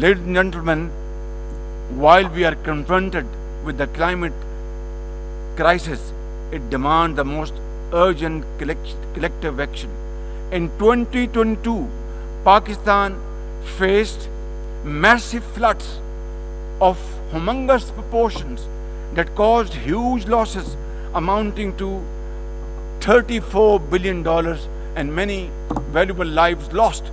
Ladies and gentlemen, while we are confronted with the climate crisis, it demands the most urgent collective action. In 2022, Pakistan faced massive floods of humongous proportions that caused huge losses amounting to $34 billion and many valuable lives lost.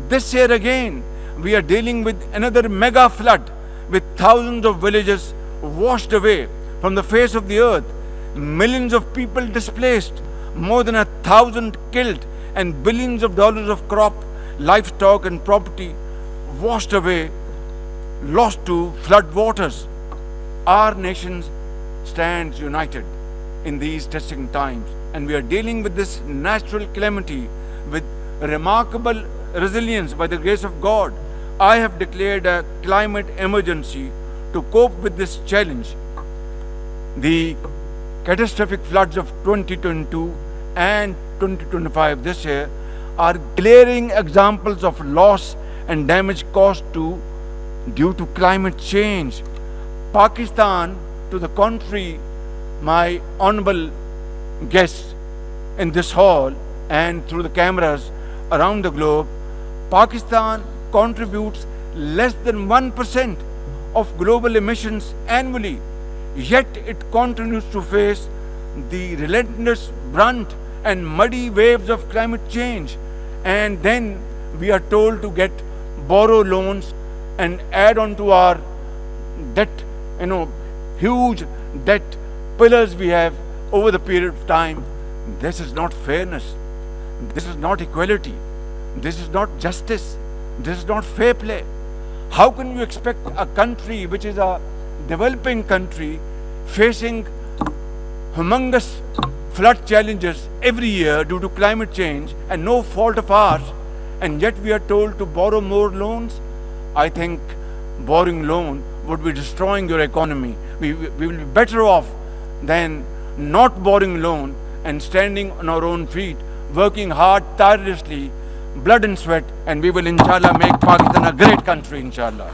This year again, we are dealing with another mega flood with thousands of villages washed away from the face of the earth, millions of people displaced, more than 1,000 killed, and billions of dollars of crop, livestock and property washed away, lost to flood waters. Our nation stands united in these testing times, and we are dealing with this natural calamity with remarkable resilience by the grace of God. I have declared a climate emergency to cope with this challenge. The catastrophic floods of 2022 and 2025 this year are glaring examples of loss and damage caused due to climate change. Pakistan, to the contrary, my honorable guests in this hall and through the cameras around the globe, Pakistan contributes less than 1% of global emissions annually, yet it continues to face the relentless brunt and muddy waves of climate change. And then we are told to borrow loans and add on to our debt, huge debt pillars we have over the period of time. This is not fairness. This is not equality. This is not justice. This is not fair play. How can you expect a country which is a developing country facing humongous flood challenges every year due to climate change and no fault of ours, and yet we are told to borrow more loans? I think borrowing loan would be destroying your economy. We will be better off than not borrowing loan and standing on our own feet, working hard, tirelessly, blood and sweat, and we will inshallah make Pakistan a great country, inshallah.